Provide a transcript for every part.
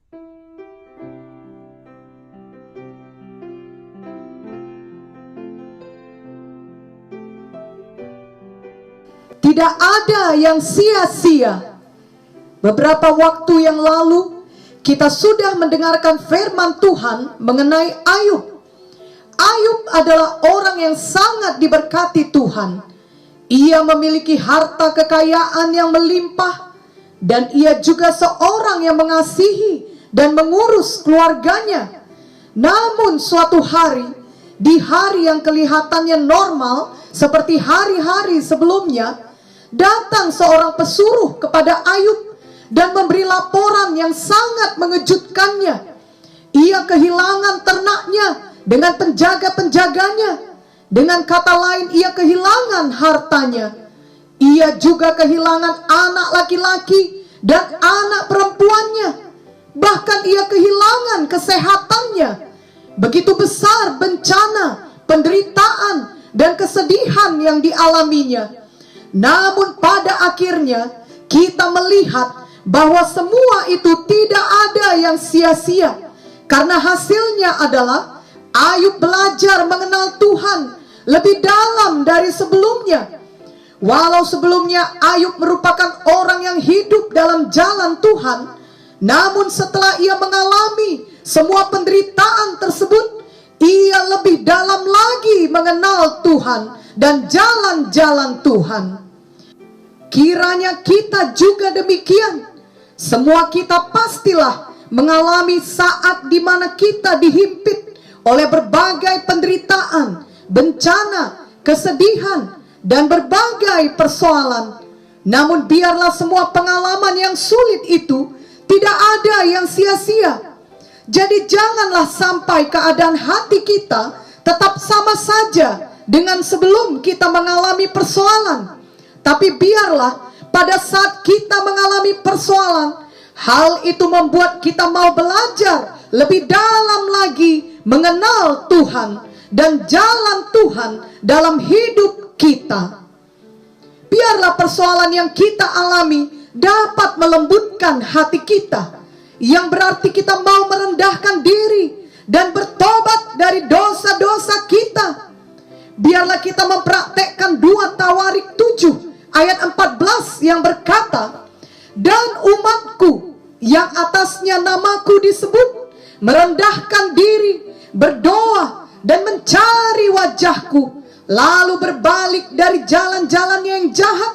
Tidak ada yang sia-sia. Beberapa waktu yang lalu kita sudah mendengarkan firman Tuhan mengenai Ayub. Ayub adalah orang yang sangat diberkati Tuhan. Ia memiliki harta kekayaan yang melimpah, dan ia juga seorang yang mengasihi dan mengurus keluarganya. Namun suatu hari, di hari yang kelihatannya normal seperti hari-hari sebelumnya, datang seorang pesuruh kepada Ayub dan memberi laporan yang sangat mengejutkannya. Ia kehilangan ternaknya dengan penjaga-penjaganya. Dengan kata lain, ia kehilangan hartanya. Ia juga kehilangan anak laki-laki dan anak perempuannya. Bahkan ia kehilangan kesehatannya. Begitu besar bencana, penderitaan, dan kesedihan yang dialaminya. Namun pada akhirnya kita melihat bahwa semua itu tidak ada yang sia-sia. Karena hasilnya adalah Ayub belajar mengenal Tuhan lebih dalam dari sebelumnya. Walau sebelumnya Ayub merupakan orang yang hidup dalam jalan Tuhan, namun setelah ia mengalami semua penderitaan tersebut, ia lebih dalam lagi mengenal Tuhan dan jalan-jalan Tuhan. Kiranya kita juga demikian. Semua kita pastilah mengalami saat di mana kita dihimpit oleh berbagai penderitaan, bencana, kesedihan, dan berbagai persoalan. Namun biarlah semua pengalaman yang sulit itu tidak ada yang sia-sia. Jadi janganlah sampai keadaan hati kita tetap sama saja dengan sebelum kita mengalami persoalan. Tapi biarlah pada saat kita mengalami persoalan, hal itu membuat kita mau belajar lebih dalam lagi mengenal Tuhan dan jalan Tuhan dalam hidup kita. Biarlah persoalan yang kita alami dapat melembutkan hati kita, yang berarti kita mau merendahkan diri dan bertobat dari dosa-dosa kita. Biarlah kita mempraktekkan 2 Tawarik 7 ayat 14 yang berkata, "Dan umatku yang atasnya namaku disebut merendahkan diri, berdoa dan mencari wajahku, lalu berbalik dari jalan-jalannya yang jahat,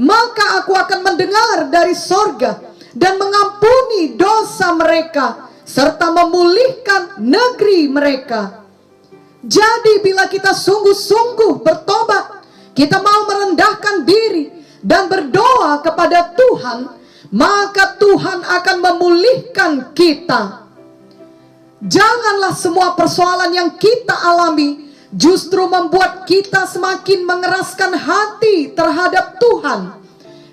maka aku akan mendengar dari sorga dan mengampuni dosa mereka serta memulihkan negeri mereka." Jadi bila kita sungguh-sungguh bertobat, kita mau merendahkan diri dan berdoa kepada Tuhan, maka Tuhan akan memulihkan kita. Janganlah semua persoalan yang kita alami justru membuat kita semakin mengeraskan hati terhadap Tuhan.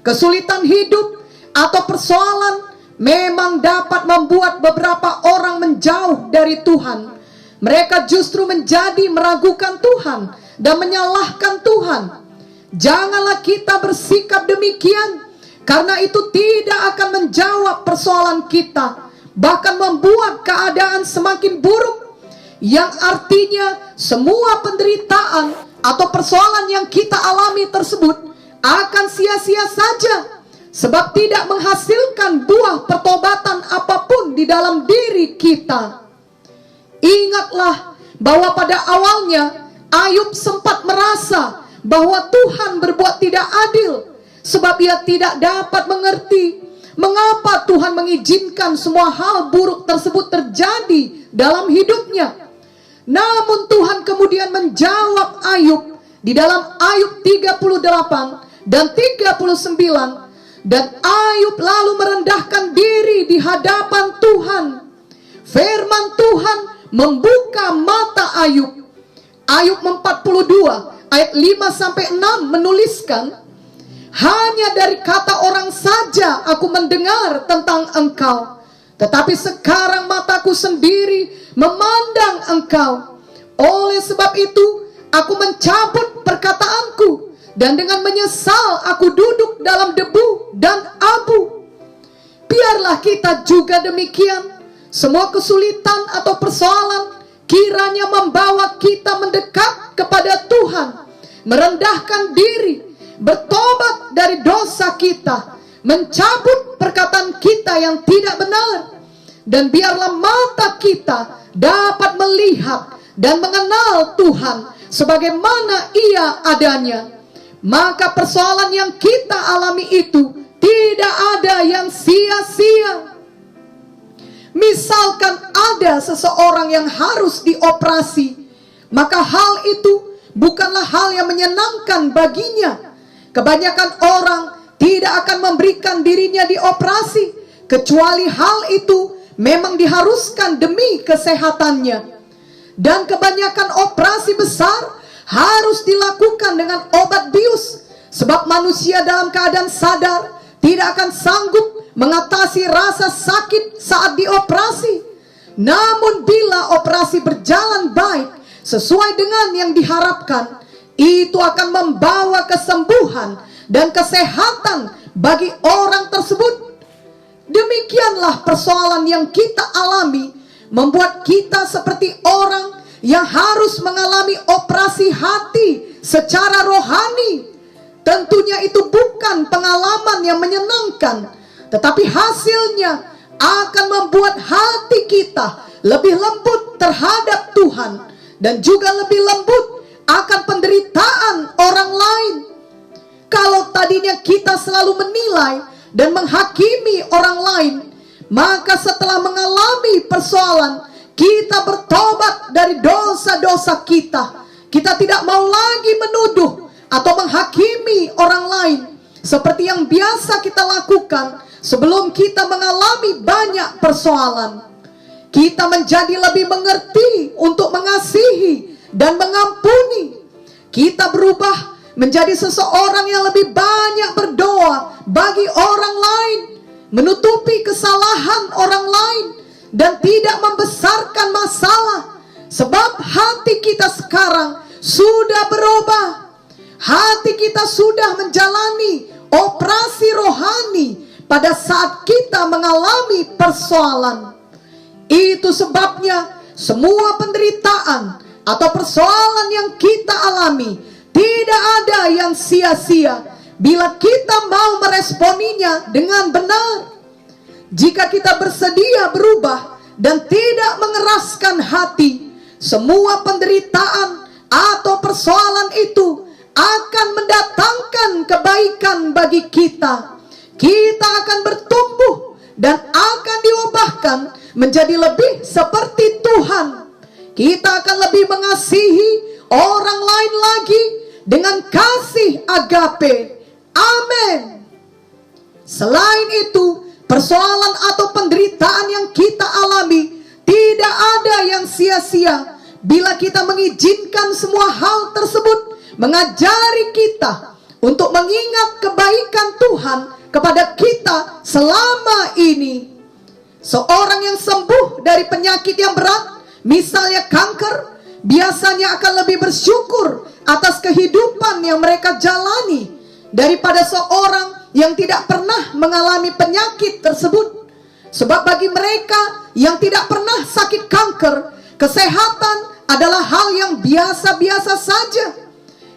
Kesulitan hidup atau persoalan memang dapat membuat beberapa orang menjauh dari Tuhan. Mereka justru menjadi meragukan Tuhan dan menyalahkan Tuhan. Janganlah kita bersikap demikian, karena itu tidak akan menjawab persoalan kita, bahkan membuat keadaan semakin buruk, yang artinya semua penderitaan atau persoalan yang kita alami tersebut akan sia-sia saja, sebab tidak menghasilkan buah pertobatan apapun di dalam diri kita. Ingatlah bahwa pada awalnya Ayub sempat merasa bahwa Tuhan berbuat tidak adil, sebab ia tidak dapat mengerti mengapa Tuhan mengizinkan semua hal buruk tersebut terjadi dalam hidupnya. Namun Tuhan kemudian menjawab Ayub di dalam Ayub 38 dan 39, dan Ayub lalu merendahkan diri di hadapan Tuhan. Firman Tuhan membuka mata Ayub. Ayub 42 ayat 5-6 menuliskan, "Hanya dari kata orang saja aku mendengar tentang engkau, tetapi sekarang mataku sendiri memandang engkau. Oleh sebab itu aku mencabut perkataanku, dan dengan menyesal aku duduk dalam debu dan abu." biarlah kita juga demikian. Semua kesulitan atau persoalan kiranya membawa kita mendekat kepada Tuhan, merendahkan diri, bertobat dari dosa kita, mencabut perkataan kita yang tidak benar, dan biarlah mata kita dapat melihat dan mengenal Tuhan sebagaimana Ia adanya. Maka persoalan yang kita alami itu tidak ada yang sia-sia. Misalkan ada seseorang yang harus dioperasi, maka hal itu bukanlah hal yang menyenangkan baginya. Kebanyakan orang tidak akan memberikan dirinya dioperasi, kecuali hal itu memang diharuskan demi kesehatannya. Dan kebanyakan operasi besar harus dilakukan dengan obat bius, sebab manusia dalam keadaan sadar tidak akan sanggup mengatasi rasa sakit saat dioperasi. Namun bila operasi berjalan baik sesuai dengan yang diharapkan, itu akan membawa kesembuhan dan kesehatan bagi orang tersebut. Demikianlah persoalan yang kita alami membuat kita seperti orang yang harus mengalami operasi hati secara rohani. Tentunya itu bukan pengalaman yang menyenangkan, tetapi hasilnya akan membuat hati kita lebih lembut terhadap Tuhan, dan juga lebih lembut akan penderitaan orang lain. Kalau tadinya kita selalu menilai dan menghakimi orang lain, maka setelah mengalami persoalan, kita bertobat dari dosa-dosa kita. Kita tidak mau lagi menuduh atau menghakimi orang lain seperti yang biasa kita lakukan sebelum kita mengalami banyak persoalan. Kita menjadi lebih mengerti untuk mengasihi dan mengampuni. Kita berubah menjadi seseorang yang lebih banyak berdoa bagi orang lain, menutupi kesalahan orang lain, dan tidak membesarkan masalah. Sebab hati kita sekarang sudah berubah. Hati kita sudah menjalani operasi rohani pada saat kita mengalami persoalan. Itu sebabnya semua penderitaan atau persoalan yang kita alami tidak ada yang sia-sia bila kita mau meresponinya dengan benar. Jika kita bersedia berubah dan tidak mengeraskan hati, semua penderitaan atau persoalan itu akan mendatangkan kebaikan bagi kita. Kita akan bertumbuh dan akan diubahkan menjadi lebih seperti Tuhan. Kita akan lebih mengasihi orang lain lagi dengan kasih agape. Amin. Selain itu, persoalan atau penderitaan yang kita alami tidak ada yang sia-sia bila kita mengizinkan semua hal tersebut mengajari kita untuk mengingat kebaikan Tuhan kepada kita selama ini. Seorang yang sembuh dari penyakit yang berat, misalnya kanker, biasanya akan lebih bersyukur atas kehidupan yang mereka jalani daripada seorang yang tidak pernah mengalami penyakit tersebut. Sebab bagi mereka yang tidak pernah sakit kanker, kesehatan adalah hal yang biasa-biasa saja.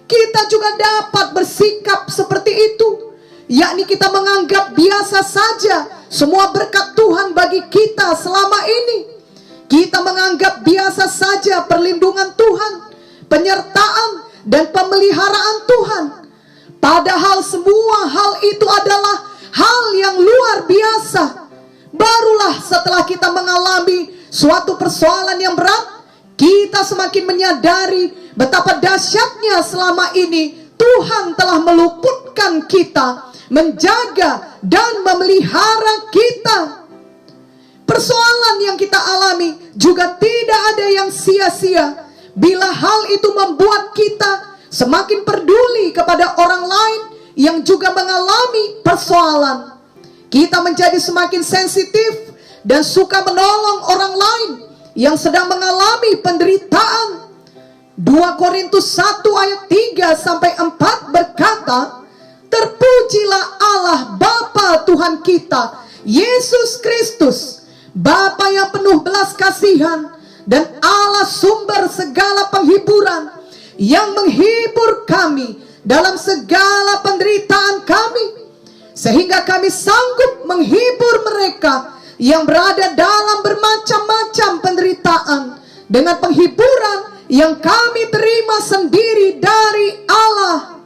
Kita juga dapat bersikap seperti itu, yakni kita menganggap biasa saja semua berkat Tuhan bagi kita selama ini. Kita menganggap biasa saja perlindungan Tuhan, penyertaan dan pemeliharaan Tuhan. Padahal semua hal itu adalah hal yang luar biasa. Barulah setelah kita mengalami suatu persoalan yang berat, kita semakin menyadari betapa dahsyatnya selama ini Tuhan telah meluputkan kita, menjaga dan memelihara kita. Persoalan yang kita alami juga tidak ada yang sia-sia bila hal itu membuat kita semakin peduli kepada orang lain yang juga mengalami persoalan. Kita menjadi semakin sensitif dan suka menolong orang lain yang sedang mengalami penderitaan. 2 Korintus 1 ayat 3-4 berkata, "Terpujilah Allah Bapa Tuhan kita Yesus Kristus, Bapa yang penuh belas kasihan dan Allah sumber segala penghiburan, yang menghibur kami dalam segala penderitaan kami, sehingga kami sanggup menghibur mereka yang berada dalam bermacam-macam penderitaan dengan penghiburan yang kami terima sendiri dari Allah.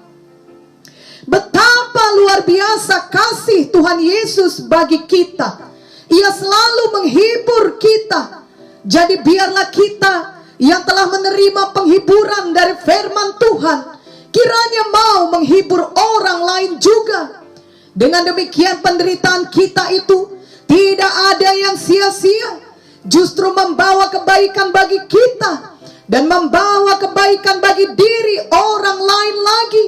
Betapa luar biasa kasih Tuhan Yesus bagi kita. Ia selalu menghibur kita. Jadi biarlah kita yang telah menerima penghiburan dari firman Tuhan, kiranya mau menghibur orang lain juga. Dengan demikian penderitaan kita itu tidak ada yang sia-sia, justru membawa kebaikan bagi kita dan membawa kebaikan bagi diri orang lain lagi.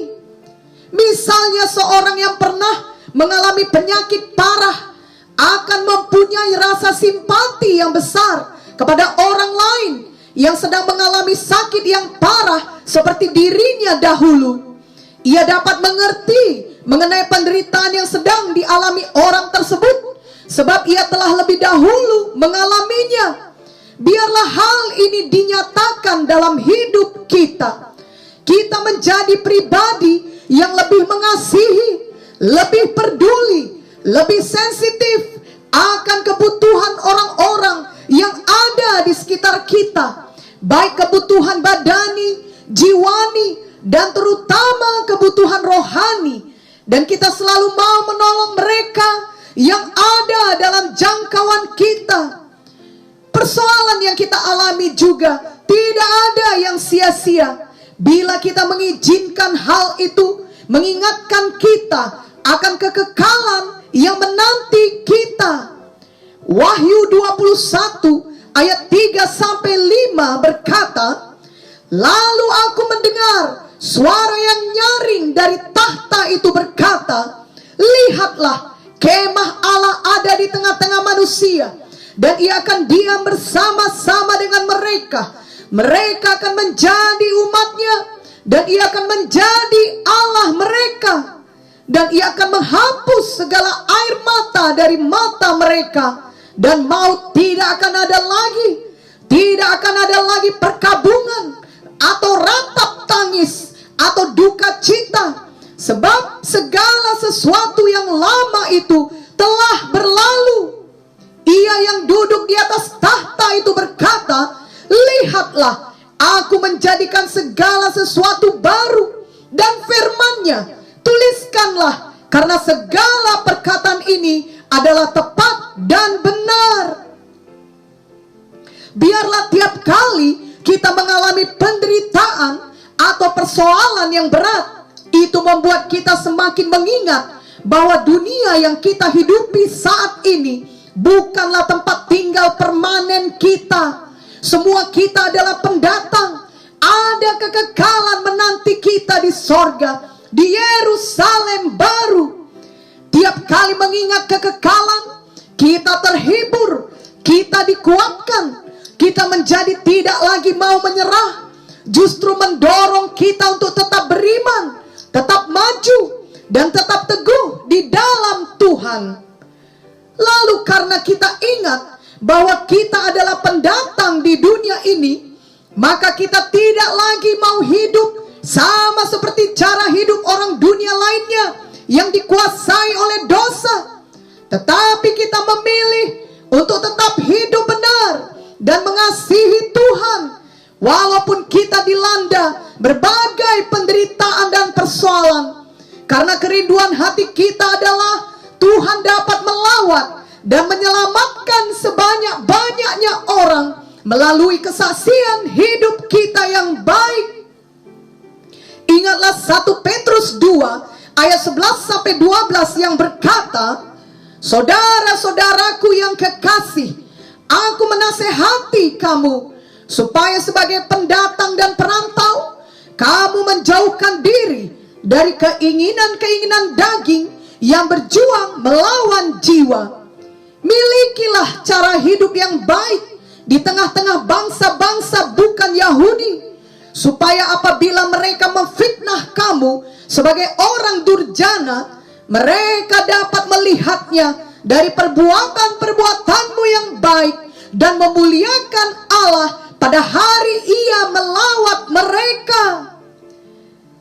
Misalnya seorang yang pernah mengalami penyakit parah akan mempunyai rasa simpati yang besar kepada orang lain yang sedang mengalami sakit yang parah seperti dirinya dahulu. Ia dapat mengerti mengenai penderitaan yang sedang dialami orang tersebut, sebab ia telah lebih dahulu mengalaminya. Biarlah hal ini dinyatakan dalam hidup kita. Kita menjadi pribadi yang lebih mengasihi, lebih peduli, lebih sensitif akan kebutuhan orang-orang yang ada di sekitar kita, baik kebutuhan badani, jiwani, dan terutama kebutuhan rohani. Dan kita selalu mau menolong mereka yang ada dalam jangkauan kita. Persoalan yang kita alami juga tidak ada yang sia-sia bila kita mengizinkan hal itu mengingatkan kita akan kekekalan yang menanti kita. Wahyu 21 ayat 3-5 berkata, lalu aku mendengar suara yang nyaring dari tahta itu berkata, lihatlah, kemah Allah ada di tengah-tengah manusia, dan ia akan diam bersama-sama dengan mereka. Mereka akan menjadi umatnya, dan ia akan menjadi Allah mereka. Dan ia akan menghapus segala air mata dari mata mereka, dan maut tidak akan ada lagi. Tidak akan ada lagi perkabungan, atau ratap tangis, atau duka cita, sebab segala sesuatu yang lama itu telah berlalu. Ia yang duduk di atas tahta itu berkata, lihatlah, aku menjadikan segala sesuatu baru. Dan firman-Nya, tuliskanlah, karena segala perkataan ini adalah tepat dan benar. Biarlah tiap kali kita mengalami penderitaan atau persoalan yang berat, itu membuat kita semakin mengingat bahwa dunia yang kita hidupi saat ini bukanlah tempat tinggal permanen kita. Semua kita adalah pendatang. Ada kekekalan menanti kita di sorga, di Yerusalem baru. Tiap kali mengingat kekekalan, kita terhibur, kita dikuatkan, kita menjadi tidak lagi mau menyerah, justru mendorong kita untuk tetap beriman, tetap maju, dan tetap teguh di dalam Tuhan. Lalu karena kita ingat bahwa kita adalah pendatang di dunia ini, maka kita tidak lagi mau hidup sama seperti cara hidup orang dunia lainnya yang dikuasai oleh dosa. Tetapi kita memilih untuk tetap hidup benar dan mengasihi Tuhan, walaupun kita dilanda berbagai penderitaan dan persoalan. Karena kerinduan hati kita adalah Tuhan dapat melawat dan menyelamatkan sebanyak-banyaknya orang melalui kesaksian hidup kita yang baik. Ingatlah 1 Petrus 2 ayat 11-12 yang berkata, saudara-saudaraku yang kekasih, aku menasehati kamu supaya sebagai pendatang dan perantau, kamu menjauhkan diri dari keinginan-keinginan daging yang berjuang melawan jiwa. Milikilah cara hidup yang baik di tengah-tengah bangsa-bangsa bukan Yahudi, supaya apabila mereka memfitnah kamu sebagai orang durjana, mereka dapat melihatnya dari perbuatan-perbuatanmu yang baik dan memuliakan Allah pada hari Ia melawat mereka.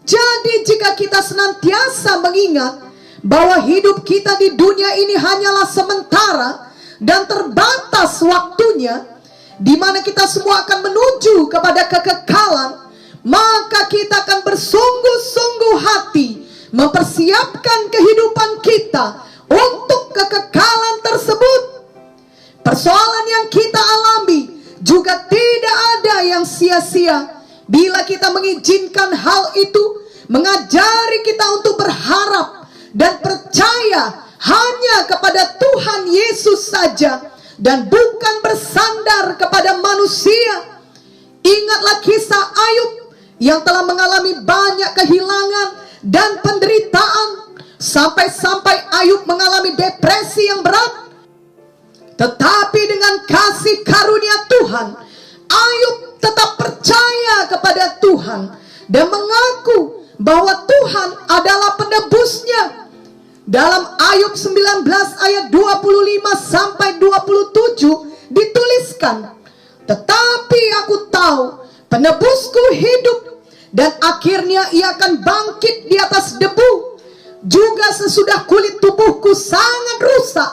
Jadi jika kita senantiasa mengingat bahwa hidup kita di dunia ini hanyalah sementara dan terbatas waktunya, di mana kita semua akan menuju kepada kekekalan, maka kita akan bersungguh-sungguh hati mempersiapkan kehidupan kita untuk kekekalan tersebut. Persoalan yang kita alami juga tidak ada yang sia-sia bila kita mengizinkan hal itu mengajari kita untuk berharap dan percaya hanya kepada Tuhan Yesus saja dan bukan bersandar kepada manusia. Ingatlah kisah Ayub yang telah mengalami banyak kehilangan dan penderitaan, sampai-sampai Ayub mengalami depresi yang berat. Tetapi dengan kasih karunia Tuhan, Ayub tetap percaya kepada Tuhan dan mengaku bahwa Tuhan adalah penebusnya. Dalam Ayub 19 ayat 25 sampai 27 dituliskan, "Tetapi aku tahu penebusku hidup, dan akhirnya ia akan bangkit di atas debu. Juga sesudah kulit tubuhku sangat rusak,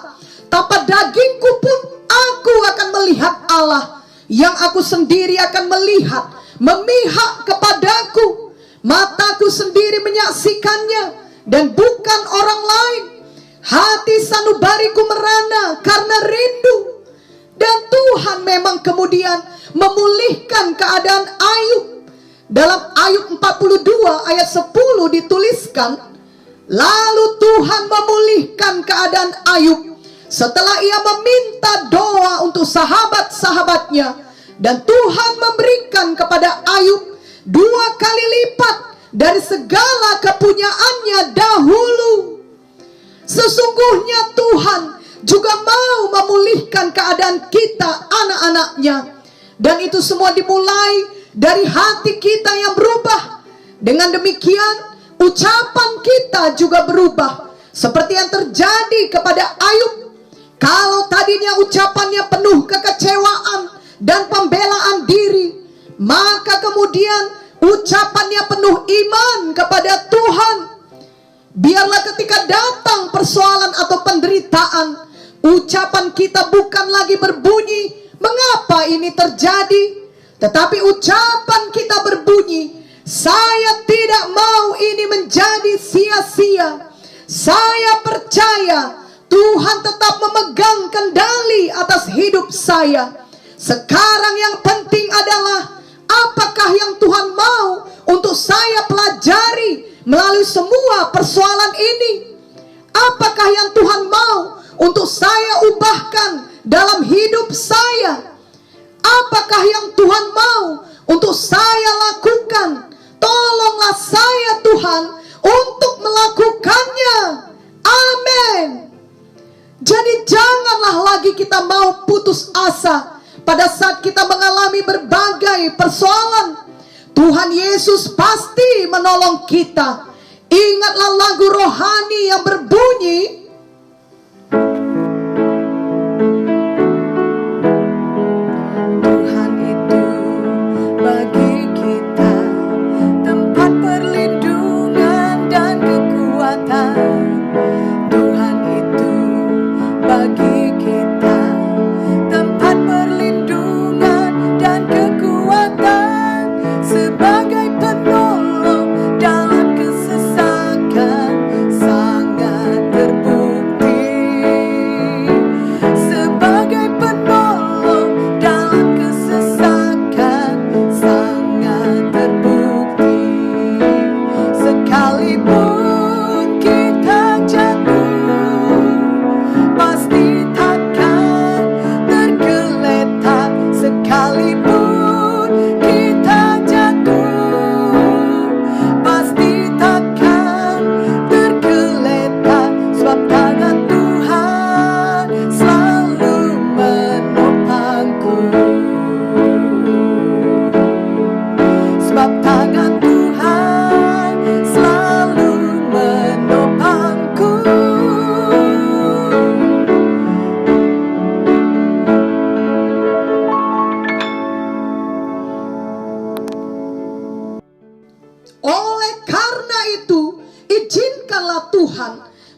tanpa dagingku pun aku akan melihat Allah, yang aku sendiri akan melihat, memihak kepadaku. Mataku sendiri menyaksikannya, dan bukan orang lain. Hati sanubariku merana karena rindu." Dan Tuhan memang kemudian memulihkan keadaan Ayub. Dalam Ayub 42 ayat 10 dituliskan, "Lalu Tuhan memulihkan keadaan Ayub setelah ia meminta doa untuk sahabat-sahabatnya, dan Tuhan memberikan kepada Ayub 2 kali lipat dari segala kepunyaannya dahulu." Sesungguhnya Tuhan juga mau memulihkan keadaan kita, anak-anaknya. Dan itu semua dimulai dari hati kita yang berubah. Dengan demikian, ucapan kita juga berubah, seperti yang terjadi kepada Ayub. Kalau tadinya ucapannya penuh kekecewaan dan pembelaan diri, maka kemudian ucapannya penuh iman kepada Tuhan. Biarlah ketika datang persoalan atau penderitaan, ucapan kita bukan lagi berbunyi, "Mengapa ini terjadi?" Tetapi ucapan kita berbunyi, "Saya tidak mau ini menjadi sia-sia. Saya percaya Tuhan tetap memegang kendali atas hidup saya. Sekarang yang penting adalah apakah yang Tuhan mau untuk saya pelajari melalui semua persoalan ini? Apakah yang Tuhan mau untuk saya ubahkan dalam hidup saya? Apakah yang Tuhan mau untuk saya lakukan? Tolonglah saya Tuhan untuk melakukannya." Amin. Jadi janganlah lagi kita mau putus asa pada saat kita mengalami berbagai persoalan. Tuhan Yesus pasti menolong kita. Ingatlah lagu rohani yang berbunyi, "Tuhan itu bagi kita tempat perlindungan dan kekuatan. Tuhan itu bagi kita tempat perlindungan dan kekuatan, sebagai penolong dalam kesesakan sangat terpuruk.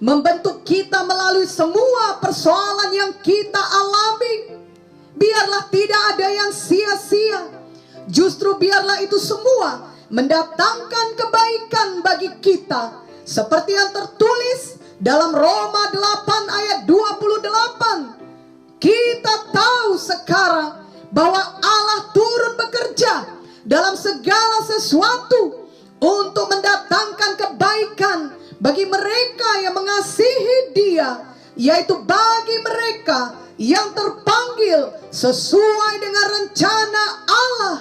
membentuk kita melalui semua persoalan yang kita alami. Biarlah tidak ada yang sia-sia. Justru biarlah itu semua mendatangkan kebaikan bagi kita. Seperti yang tertulis dalam Roma 8 ayat 28. Kita tahu sekarang bahwa Allah turut bekerja dalam segala sesuatu untuk mendatangkan kebaikan bagi mereka yang mengasihi Dia, yaitu bagi mereka yang terpanggil sesuai dengan rencana Allah.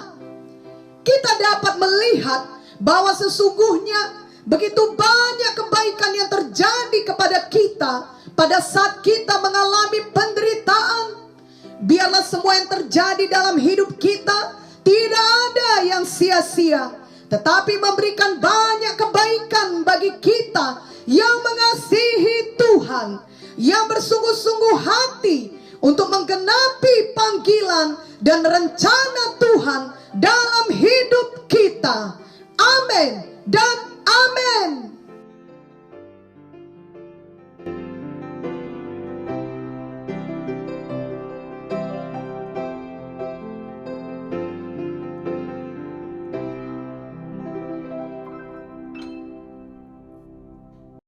Kita dapat melihat bahwa sesungguhnya begitu banyak kebaikan yang terjadi kepada kita pada saat kita mengalami penderitaan. Biarlah semua yang terjadi dalam hidup kita tidak ada yang sia-sia, tetapi memberikan banyak kebaikan bagi kita yang mengasihi Tuhan, yang bersungguh-sungguh hati untuk menggenapi panggilan dan rencana Tuhan dalam hidup kita. Amin dan amin.